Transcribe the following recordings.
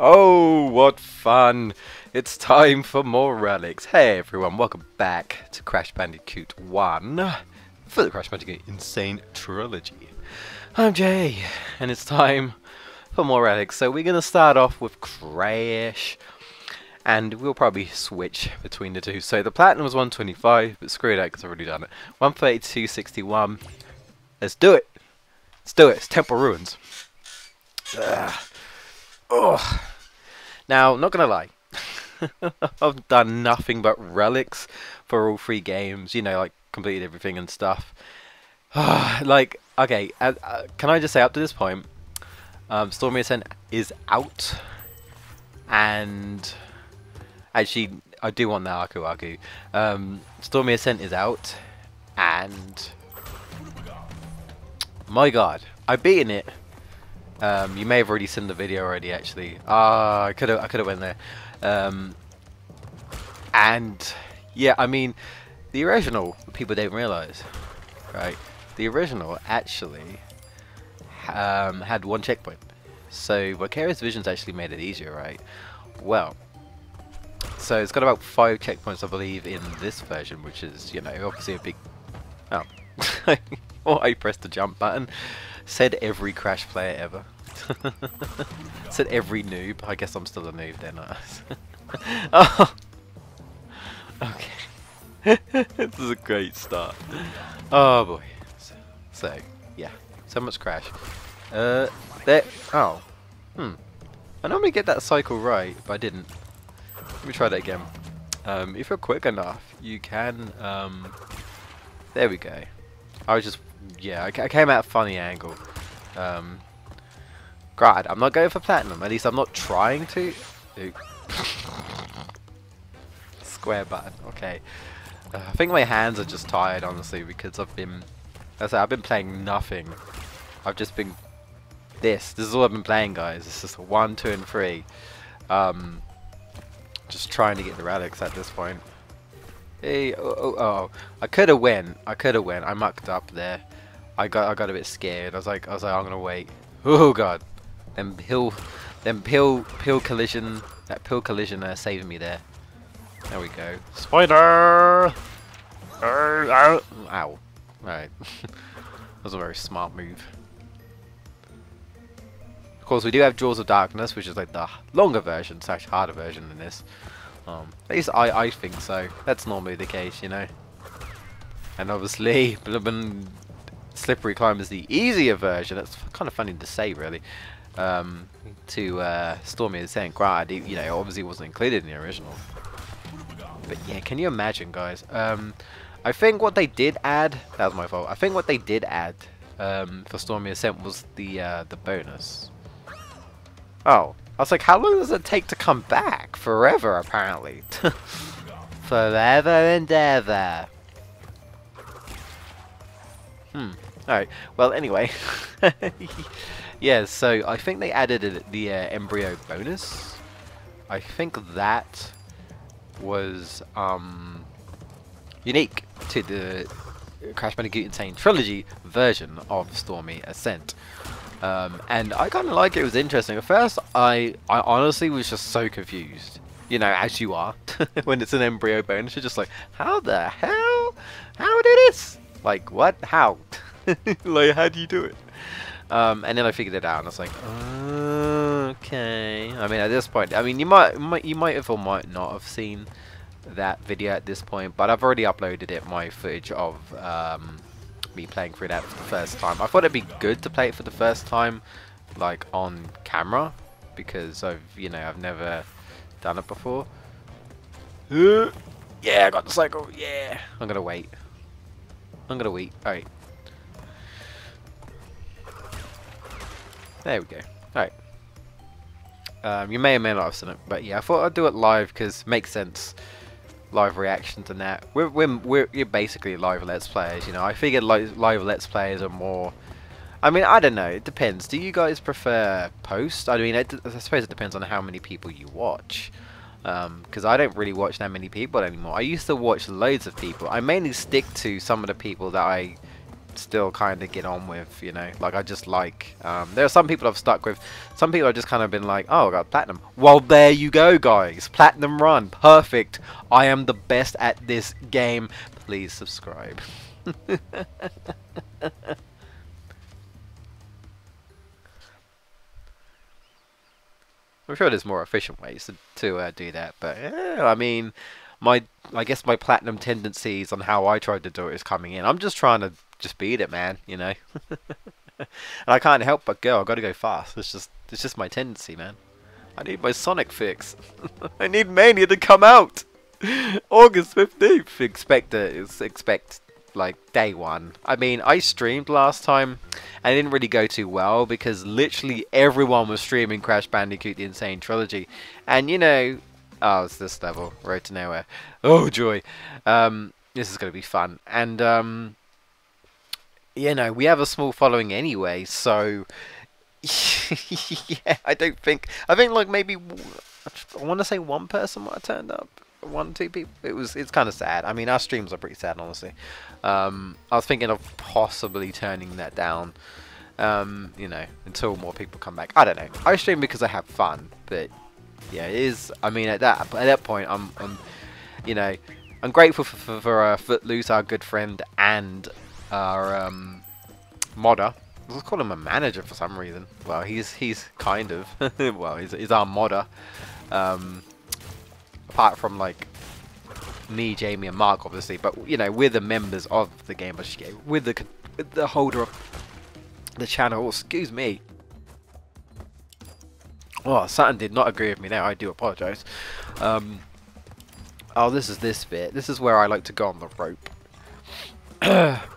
Oh, what fun! It's time for more Relics. Hey everyone, welcome back to Crash Bandicoot 1 for the Crash Bandicoot Nsane Trilogy. I'm Jay, and it's time for more Relics. So we're going to start off with Crash, and we'll probably switch between the two. So the Platinum was 125, but screw that because I've already done it. 132.61. Let's do it! Let's do it! It's Temple Ruins. Ugh. Now, not gonna lie, I've done nothing but Relics for all three games, you know, like completed everything and stuff. Like, okay, can I just say up to this point, Stormy Ascent is out, and actually, I do want that Aku. Stormy Ascent is out, and my god, I've beaten it. You may have already seen the video already, actually. I could have went there. And yeah, I mean, the original, people didn't realize, right? The original actually had one checkpoint, so Vicarious Visions actually made it easier, right? Well, so it's got about 5 checkpoints, I believe, in this version, which is, you know, obviously a big. Oh, oh! I pressed the jump button. Said every Crash player ever. Said every noob. I guess I'm still a noob then. Oh. Okay. This is a great start. Oh boy. So yeah. So much Crash. There. Oh. I normally get that cycle right, but I didn't. Let me try that again. If you're quick enough, you can. There we go. I was just. Yeah, I came at a funny angle. God, I'm not going for platinum. At least I'm not trying to. Square button. Okay. I think my hands are just tired, honestly, because I've been playing nothing. I've just been. This is all I've been playing, guys. It's just 1, 2, and 3. Just trying to get the relics at this point. Hey, oh! I could have went. I mucked up there. I got a bit scared. I was like, I'm gonna wait. Oh god, pill collision. That pill collision saved me there. There we go. Spider. Ow. All right. That was a very smart move. Of course, we do have Jaws of Darkness, which is like the longer version, slash harder version than this. At least I think so. That's normally the case, you know. And obviously, Slippery Climb is the easier version. That's kind of funny to say, really. To Stormy Ascent, granted, you know, obviously wasn't included in the original. But yeah, can you imagine, guys? I think what they did add, that was my fault. I think what they did add for Stormy Ascent was the bonus. Oh, I was like, how long does it take to come back? Forever, apparently. Forever and ever. Alright, well, anyway. Yeah, so I think they added the embryo bonus. I think that was unique to the Crash Bandicoot Nsane Trilogy version of Stormy Ascent. And I kind of like it. It was interesting. At first, I honestly was just so confused. You know, as you are. When it's an embryo bonus, you're just like, how the hell? How did this? Like, what? How? Like, how do you do it? And then I figured it out, and I was like, okay. I mean, at this point, I mean, you might have or might not have seen that video at this point, but I've already uploaded it, my footage of me playing through that for the first time. I thought it'd be good to play it for the first time, like on camera, because I've never done it before. Yeah, I got the cycle. Yeah, I'm gonna wait. Alright. There we go. Alright. You may or may not have seen it, but yeah, I thought I'd do it live because it makes sense. Live reactions and that. We're basically live Let's Players, you know. I figured live Let's Players are more. I mean, I don't know. It depends. Do you guys prefer post? I mean, I suppose it depends on how many people you watch. Because I don't really watch that many people anymore. I used to watch loads of people. I mainly stick to some of the people that I still kind of get on with, you know. Like I just like, there are some people I've stuck with. Some people I've just kind of been like, oh, I got platinum. Well, there you go, guys. Platinum run, perfect. I am the best at this game. Please subscribe. I'm sure there's more efficient ways to do that, but yeah, I mean, I guess my platinum tendencies on how I tried to do it is coming in. I'm just trying to just beat it, man, you know. And I can't help but go. I got to go fast. It's just my tendency, man. I need my Sonic fix. I need Mania to come out August 15th. Expect like day one. I mean, I streamed last time and it didn't really go too well because literally everyone was streaming Crash Bandicoot the Insane Trilogy, and you know, oh, it's this level, Road to Nowhere. Oh joy. This is gonna be fun, and you know, we have a small following anyway, so yeah, I think like maybe I want to say one person might have turned up. 1-2 people. It's kind of sad. I mean, our streams are pretty sad, honestly. I was thinking of possibly turning that down, you know, until more people come back. I don't know. I stream because I have fun, but yeah, it is. I mean, at that point, I'm you know, I'm grateful for Footloose, our good friend, and our modder. Let's call him a manager for some reason. Well, he's kind of well, he's our modder. Apart from like me, Jamie, and Mark, obviously, but you know, we're the members of the GameBustersUK. We're the holder of the channel. Oh, excuse me. Oh, something did not agree with me there. I do apologise. Oh, this is this bit. This is where I like to go on the rope.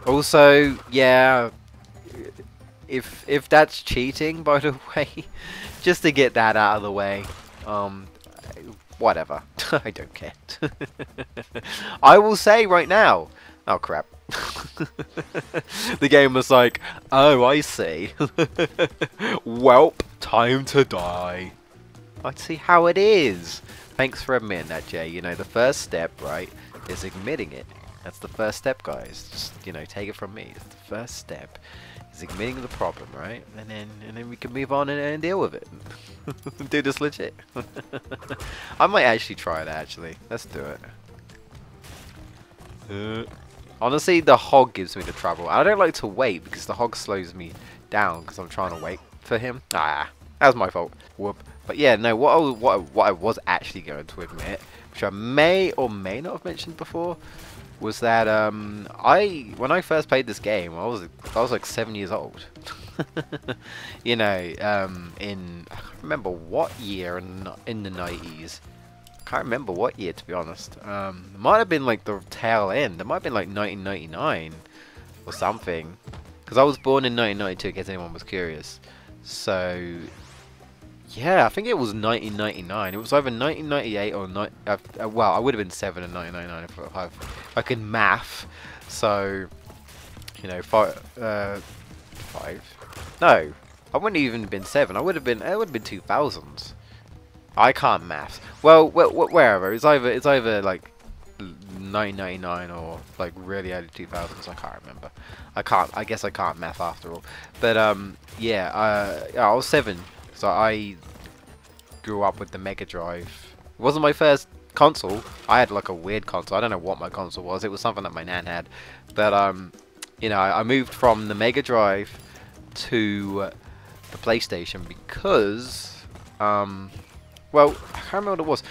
Also, yeah, if that's cheating, by the way, just to get that out of the way, whatever. I don't care. I will say right now. Oh crap. The game was like, oh, I see. Welp, time to die. I see how it is. Thanks for admitting that, Jay. You know, the first step, right, is admitting it. That's the first step, guys. Just, you know, take it from me. It's the first step. Is admitting the problem, right? And then we can move on and deal with it. Do this legit. I might actually try it, actually. Let's do it. Honestly, the hog gives me the trouble. I don't like to wait because the hog slows me down because I'm trying to wait for him. Ah, that was my fault. Whoop. But yeah, no, what I was actually going to admit, which I may or may not have mentioned before, was that when I first played this game, I was like 7 years old. You know, I can't remember what year in the 90's. I can't remember what year, to be honest. It might have been like the tail end. It might have been like 1999 or something. Because I was born in 1992, in case anyone was curious. So yeah, I think it was 1999. It was either 1998 or well, I would have been 7 in 1999 if I can math. So, you know, five. No, I wouldn't have even been 7. It would have been 2000s. I can't math. Well, wherever. It's either like 1999 or like really early 2000s. I can't remember. I guess I can't math after all. But yeah, I was 7. So I grew up with the Mega Drive. It wasn't my first console. I had like a weird console. I don't know what my console was. It was something that my nan had. But you know, I moved from the Mega Drive to the PlayStation because well, I can't remember what it was.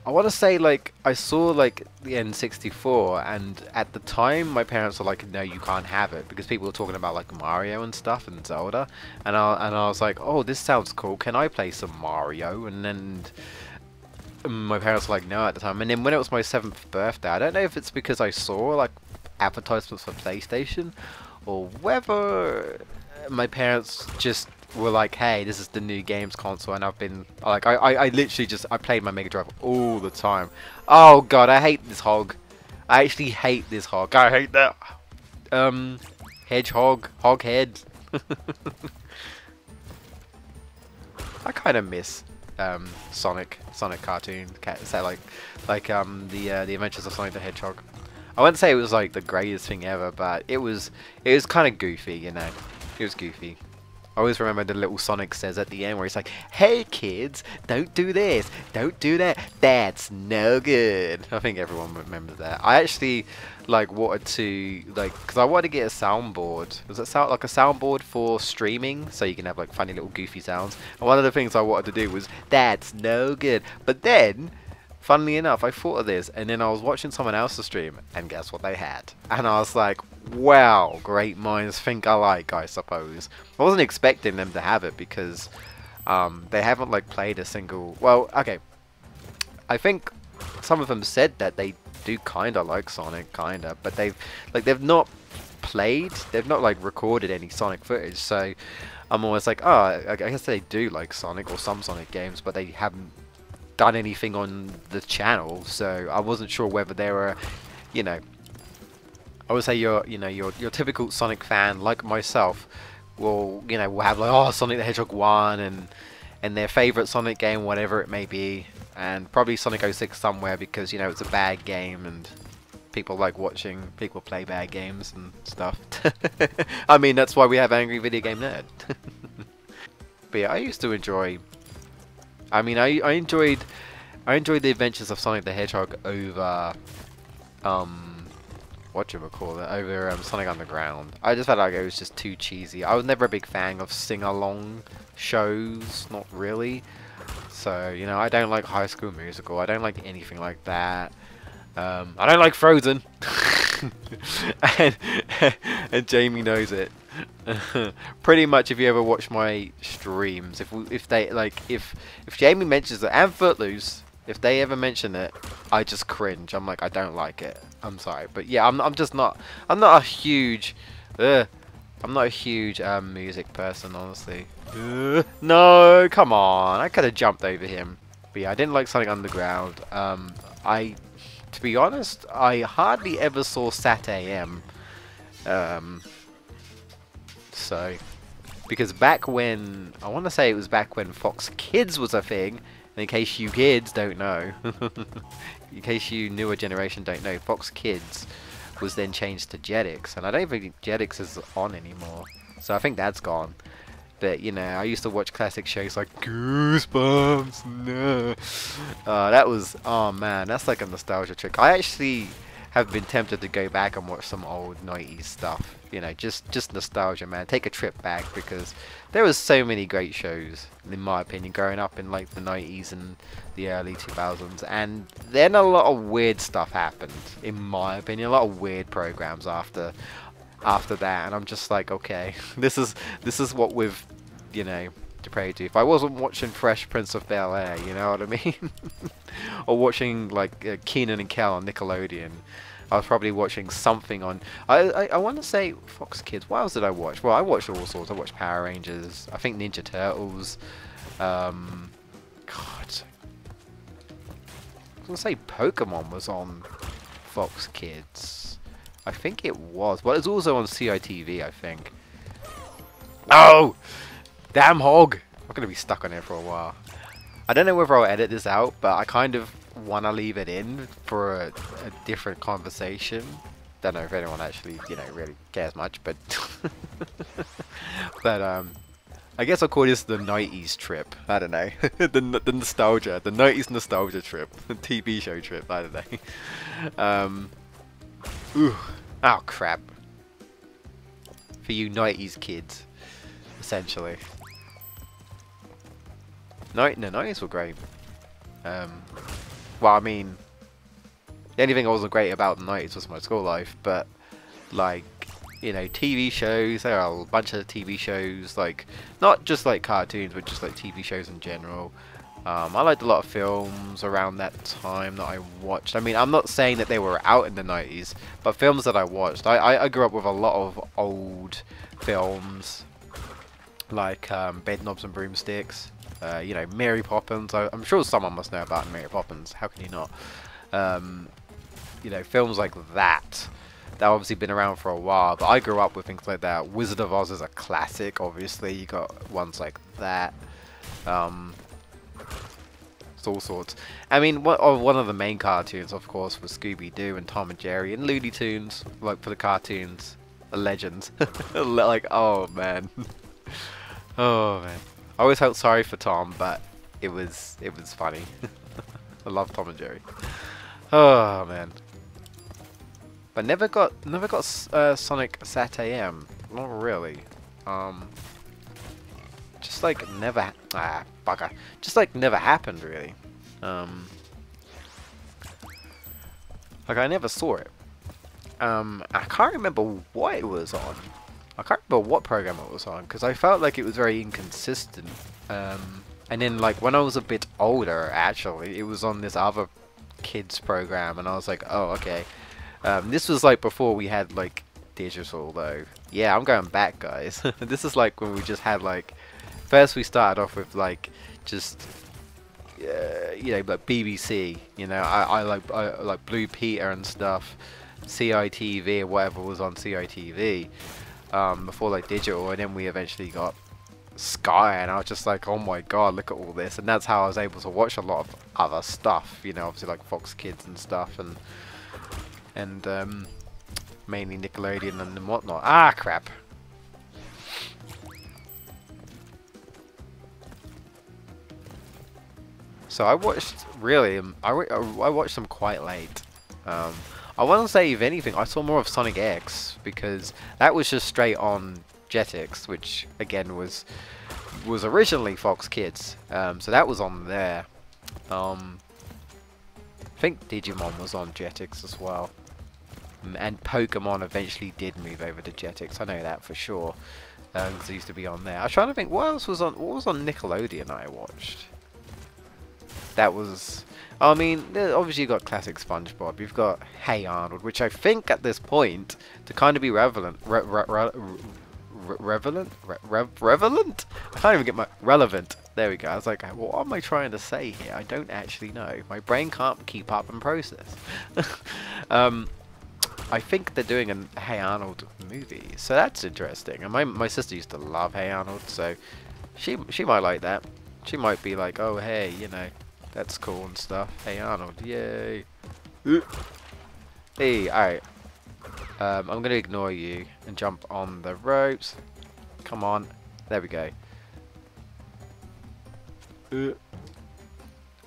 I want to say like I saw like the N64, and at the time my parents were like, no, you can't have it, because people were talking about like Mario and stuff and Zelda, and I was like, oh, this sounds cool, can I play some Mario? And then my parents were like, no, at the time. And then when it was my 7th birthday, I don't know if it's because I saw like advertisements for PlayStation or whether my parents just were like, hey, this is the new games console, and I've been like, I literally just, I played my Mega Drive all the time. Oh god, I hate this hog. I actually hate this hog. I hate that hedgehog, hog head. I kind of miss Sonic cartoon, so like the Adventures of Sonic the Hedgehog. I wouldn't say it was like the greatest thing ever, but it was kind of goofy, you know. It was goofy. I always remember the little Sonic says at the end where he's like, "Hey kids, don't do this, don't do that, that's no good." I think everyone remembers that. I actually like wanted to because I wanted to get a soundboard. Does it sound like a soundboard for streaming, so you can have like funny little goofy sounds? And one of the things I wanted to do was, "That's no good." But then, funnily enough, I thought of this, and then I was watching someone else's stream, and guess what they had? And I was like, wow, great minds think alike, I suppose. I wasn't expecting them to have it because they haven't like played a single. Well, okay, I think some of them said that they do kind of like Sonic, but they've not played, they've not like recorded any Sonic footage. So I'm always like, oh, I guess they do like Sonic or some Sonic games, but they haven't done anything on the channel. So I wasn't sure whether they were, you know, I would say your typical Sonic fan like myself will have like, oh, Sonic the Hedgehog 1 and their favorite Sonic game, whatever it may be, and probably Sonic 06 somewhere because it's a bad game and people like watching people play bad games and stuff. I mean, that's why we have Angry Video Game Nerd. But yeah, I used to enjoy. I mean, I enjoyed the adventures of Sonic the Hedgehog over over Sonic Underground. I just felt like it was just too cheesy. I was never a big fan of sing-along shows, not really. So, I don't like High School Musical. I don't like anything like that. I don't like Frozen. and Jamie knows it. Pretty much, if you ever watch my streams, if Jamie mentions it, and Footloose, if they ever mention it, I just cringe. I'm like, I don't like it. I'm sorry, but yeah, I'm not a huge music person, honestly. No, come on, I could have jumped over him. But yeah, I didn't like Sonic Underground. To be honest, I hardly ever saw Sat AM. So, because back when, I want to say it was back when Fox Kids was a thing. And in case you kids don't know, in case you newer generation don't know, Fox Kids was then changed to Jetix, and I don't think Jetix is on anymore. So I think that's gone. But I used to watch classic shows like Goosebumps. No, that was, oh man, that's like a nostalgia trick. I actually have been tempted to go back and watch some old 90s stuff. Just nostalgia, man. Take a trip back because there was so many great shows, in my opinion, growing up in like the 90s and the early 2000s. And then a lot of weird stuff happened, in my opinion. A lot of weird programs after that, and I'm just like, okay, this is what we've to pray to. If I wasn't watching Fresh Prince of Bel-Air, you know what I mean, or watching like Kenan and Kel on Nickelodeon, I was probably watching something on. I want to say Fox Kids. What else did I watch? Well, I watched all sorts. I watched Power Rangers. I think Ninja Turtles. God, I was gonna say Pokemon was on Fox Kids. I think it was. Well, it's also on CITV, I think. Oh, damn hog! I'm gonna be stuck on here for a while. I don't know whether I'll edit this out, but I kind of want to leave it in for a different conversation. Don't know if anyone actually, really cares much, but but I guess I'll call this the 90s trip. I don't know. the nostalgia, the 90s nostalgia trip, the TV show trip. I don't know. Ooh, oh crap. For you 90s kids, essentially. No, 90s were great. Well, I mean, the only thing I wasn't great about the 90s was my school life, but like, TV shows, there are a bunch of TV shows, like, not just like cartoons, but just like TV shows in general. I liked a lot of films around that time that I watched. I mean, I'm not saying that they were out in the 90s, but films that I watched. I grew up with a lot of old films, like Bedknobs and Broomsticks. Mary Poppins. I'm sure someone must know about Mary Poppins. How can you not? Films like that. That obviously been around for a while, but I grew up with things like that. Wizard of Oz is a classic, obviously. You got ones like that. It's all sorts. I mean, one of the main cartoons, of course, was Scooby-Doo and Tom and Jerry and Looney Tunes, like for the cartoons, the legends. Like, oh man, oh man. I always felt sorry for Tom, but it was funny. I love Tom and Jerry. Oh man. But never got Sonic Sat AM. Not really. Just like never. Bugger. Just like never happened really. Like I never saw it. I can't remember what it was on. I can't remember what program it was on because I felt like it was very inconsistent. And then like when I was a bit older, actually, it was on this other kids program, and I was like, oh okay. This was like before we had like digital though. Yeah, I'm going back, guys. This is like when we just had like, first we started off with like just you know, like BBC. You know, I like Blue Peter and stuff, CITV or whatever was on CITV before like digital, and then we eventually got Sky, and I was just like, oh my god, look at all this, and that's how I was able to watch a lot of other stuff. You know, obviously like Fox Kids and stuff, and mainly Nickelodeon and whatnot. Ah, crap. So I watched, really, I watched them quite late. I want to say, if anything, I saw more of Sonic X, because that was just straight on Jetix, which, again, was originally Fox Kids. So that was on there. I think Digimon was on Jetix as well. And Pokemon eventually did move over to Jetix. I know that for sure. Because it used to be on there. I was trying to think what else was on. What was on Nickelodeon I watched? That was. I mean, obviously you've got classic SpongeBob. You've got Hey Arnold, which I think at this point, to kind of be relevant. Relevant? I can't even get my relevant. There we go. I was like, what am I trying to say here? I don't actually know. My brain can't keep up and process. I think they're doing a Hey Arnold movie, so that's interesting. And my sister used to love Hey Arnold, so she might like that. She might be like, oh hey, you know, that's cool and stuff. Hey Arnold, yay! Hey, alright. I'm gonna ignore you and jump on the ropes. Come on, there we go.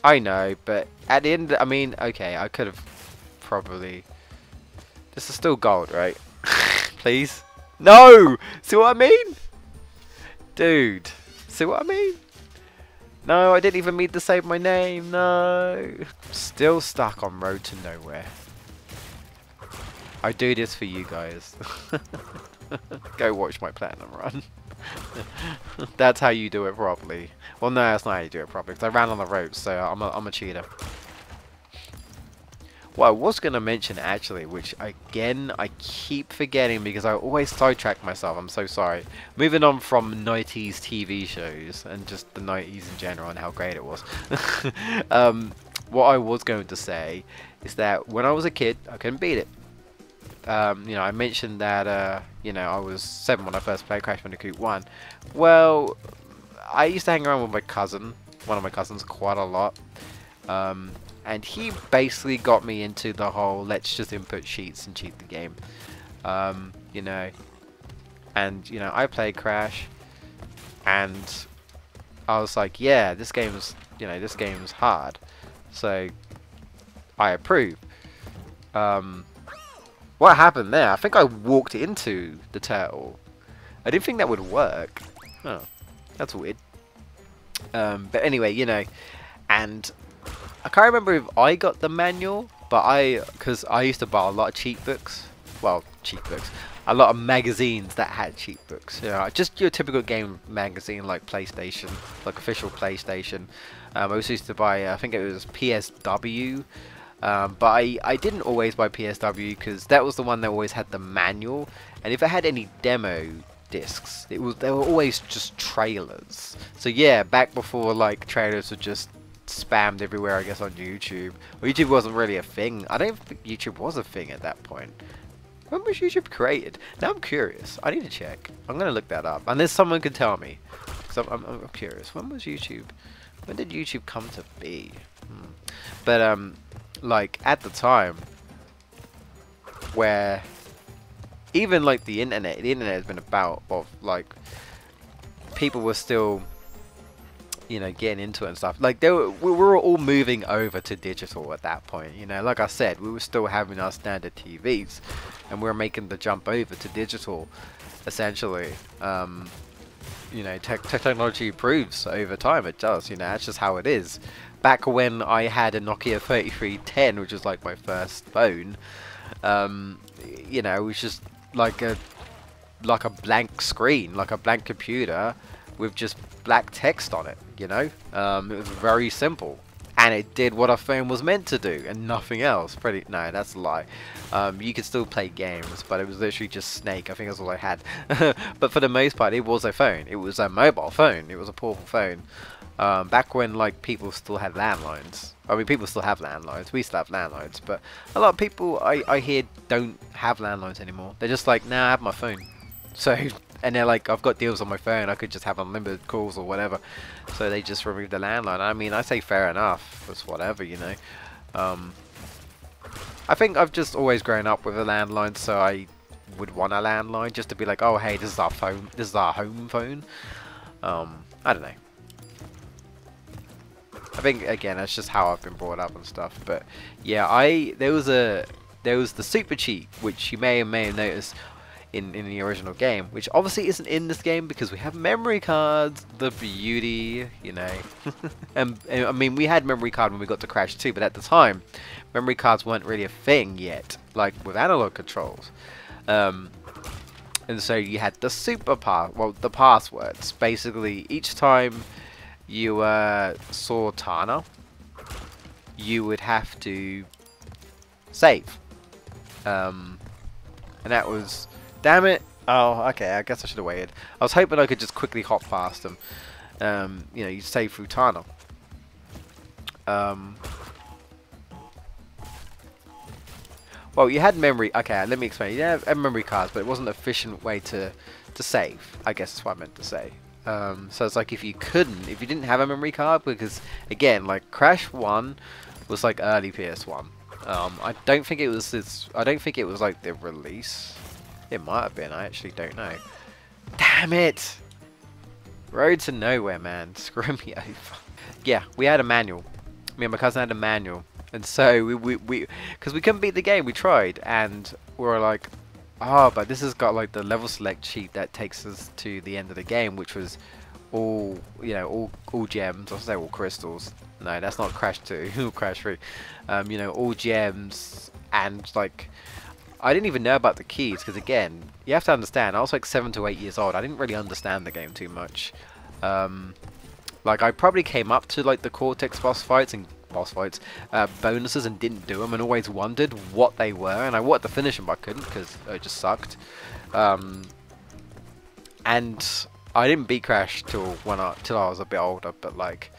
I know, but at the end, I mean, okay, I could have probably. This is still gold, right? Please? No! See what I mean? Dude. See what I mean? No, I didn't even mean to save my name. No. Still stuck on Road to Nowhere. I do this for you guys. Go watch my platinum run. That's how you do it properly. Well, no, that's not how you do it properly. Because I ran on the ropes, so I'm a cheater. What I was going to mention actually, which again I keep forgetting because I always sidetrack myself, I'm so sorry. Moving on from 90's TV shows and just the 90's in general and how great it was. What I was going to say is that when I was a kid, I couldn't beat it. You know, I mentioned that, you know, I was 7 when I first played Crash Bandicoot 1. Well, I used to hang around with my cousin, one of my cousins, quite a lot. And he basically got me into the whole let's just input cheats and cheat the game. You know, and you know, I played Crash, and I was like, yeah, this game's, you know, this game's hard, so I approve. What happened there? I think I walked into the turtle. I didn't think that would work. Oh, that's weird. But anyway, you know, and I can't remember if I got the manual, but because I used to buy a lot of cheat books. Well, cheat books. A lot of magazines that had cheat books. You know, just your typical game magazine like PlayStation, like official PlayStation. I also used to buy, I think it was PSW. But I didn't always buy PSW because that was the one that always had the manual. And if it had any demo discs, they were always just trailers. So yeah, back before like trailers were just spammed everywhere, I guess, on YouTube. Well, YouTube wasn't really a thing. I don't think YouTube was a thing at that point. When was YouTube created? Now I'm curious. I need to check. I'm gonna look that up, unless someone can tell me. Cause I'm curious. When was YouTube When did YouTube come to be? But like at the time, where even like the internet has been about, of like people were still, you know, getting into it and stuff. Like we were all moving over to digital at that point. You know, like I said, we were still having our standard TVs, and we were making the jump over to digital, essentially. You know, technology improves over time. It does. You know, that's just how it is. Back when I had a Nokia 3310, which was like my first phone, you know, it was just like a blank screen, like a blank computer with just black text on it. You know, it was very simple, and it did what a phone was meant to do, and nothing else. No, that's a lie. You could still play games, but it was literally just Snake. I think that's all I had. But for the most part, it was a phone. It was a mobile phone. It was a portable phone. Back when like people still had landlines. I mean, people still have landlines. We still have landlines, but a lot of people I hear don't have landlines anymore. They're just like, nah, I have my phone. So, and they're like, I've got deals on my phone. I could just have unlimited calls or whatever. So they just remove the landline. I mean, I say fair enough. It's whatever, you know. I think I've just always grown up with a landline, so I would want a landline just to be like, oh hey, this is our phone. This is our home phone. I don't know. I think again that's just how I've been brought up and stuff. But yeah, there was the super cheat, which you may or may have noticed in the original game, which obviously isn't in this game because we have memory cards. The beauty, you know. and I mean, we had memory card when we got to Crash 2, but at the time, memory cards weren't really a thing yet, like with analog controls. And so you had the the passwords. Basically, each time you saw Tana, you would have to save. And that was... Damn it! Oh, okay, I guess I should have waited. I was hoping I could just quickly hop past them. You know, you save through Tana. Well, you had memory... Okay, let me explain. You had memory cards, but it wasn't an efficient way to save. I guess that's what I meant to say. So it's like if you didn't have a memory card, because again, like Crash 1 was like early PS1. I don't think it was I don't think it was like the release. It might have been. I actually don't know. Damn it! Road to nowhere, man. Screw me over. Yeah, we had a manual. Me and my cousin had a manual, and so we because we couldn't beat the game. We tried, and we were like, oh, but this has got like the level select sheet that takes us to the end of the game, which was all, you know, all gems. I say all crystals. No, that's not Crash 2, Crash 3. You know, all gems, and like, I didn't even know about the keys because again, you have to understand, I was like 7 to 8 years old. I didn't really understand the game too much. Like I probably came up to like the Cortex boss fights, bonuses, and didn't do them, and always wondered what they were, and I wanted to finish them but I couldn't because it just sucked. And I didn't beat Crash till I was a bit older, but like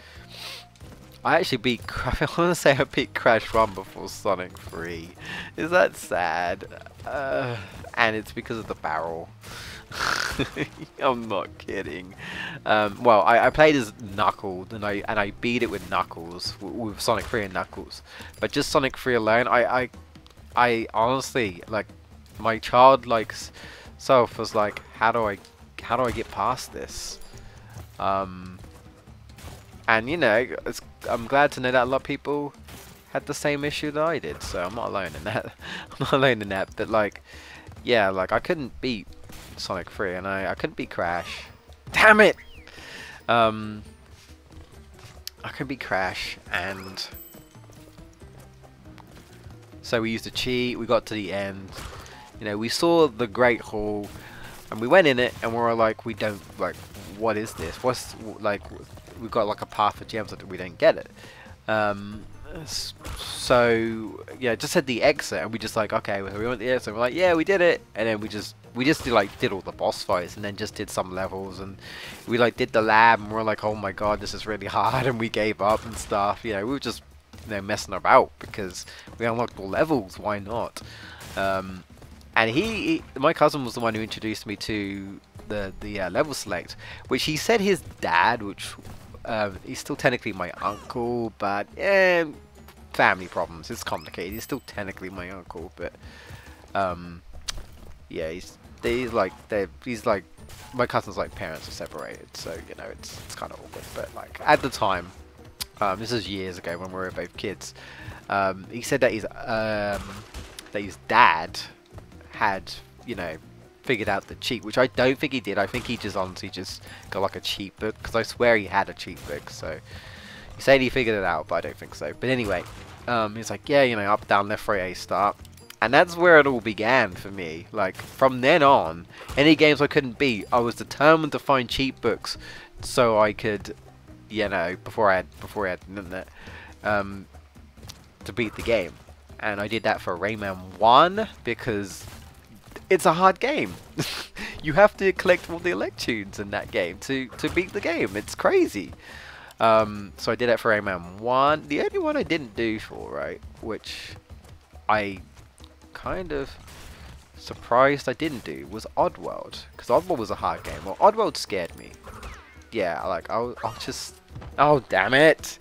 I actually beat I want to say I beat Crash 1 before Sonic 3. Is that sad? And it's because of the barrel. I'm not kidding. Well, I played as Knuckles, and I beat it with Knuckles, with Sonic 3 and Knuckles. But just Sonic 3 alone, I honestly, like, my childlike self was like, how do I get past this? And you know, I'm glad to know that a lot of people had the same issue that I did, so I'm not alone in that. I'm not alone in that. But like, yeah, like I couldn't beat Sonic 3, and I couldn't beat Crash. Damn it! I couldn't beat Crash, and so we used a cheat. We got to the end. You know, we saw the Great Hall, and we went in it, and we were like, we don't like. What is this? What's like? We've got like a path of gems that we don't get it. So yeah, just had the exit, and we just like, okay, well, we went the exit. And we're like, yeah, we did it, and then we just did all the boss fights, and then just did some levels, and we like did the lab, and we're like, oh my god, this is really hard, and we gave up and stuff. You know, we were just, you know, messing about because we unlocked all levels. Why not? And my cousin was the one who introduced me to the level select, which he said his dad, which He's still technically my uncle, but yeah, family problems. It's complicated. He's still technically my uncle, but yeah, he's like my cousin's like parents are separated, so you know it's kind of awkward. But like at the time, this is years ago when we were both kids. He said that his dad had, you know, figured out the cheat, which I don't think he did. I think he just honestly just got like a cheat book, because I swear he had a cheat book. So he said he figured it out, but I don't think so. But anyway, he's like, yeah, you know, up, down, left, right, A, start. And that's where it all began for me. Like, from then on, any games I couldn't beat, I was determined to find cheat books so I could, you know, before I had the internet, to beat the game. And I did that for Rayman 1 because it's a hard game. You have to collect all the electrodes in that game to beat the game. It's crazy. So I did that for Rayman 1. The only one I didn't do for, right, which I kind of surprised I didn't do, was Oddworld, because Oddworld was a hard game. Well, Oddworld scared me. Yeah, like I'll just, oh damn it.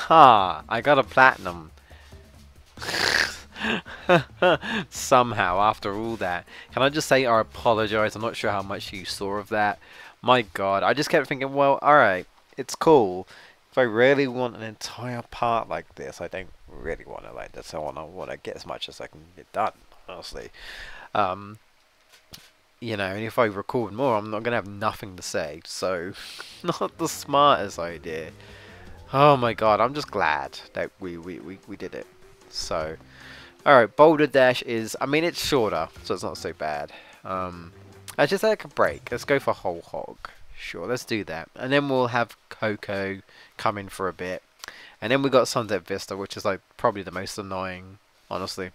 Ha! I got a platinum. Somehow, after all that. Can I just say I apologize? I'm not sure how much you saw of that. My god, I just kept thinking, well, alright, it's cool. If I really want an entire part like this, I don't really want to like this. I want to get as much as I can get done, honestly. You know, and if I record more, I'm not going to have nothing to say. So, not the smartest idea. Oh my god, I'm just glad that we did it. So, alright, Boulder Dash is, I mean, it's shorter, so it's not so bad. Let's just take a break. Let's go for Whole Hog. Sure, let's do that. And then we'll have Coco come in for a bit. And then we got Sunset Vista, which is like probably the most annoying, honestly.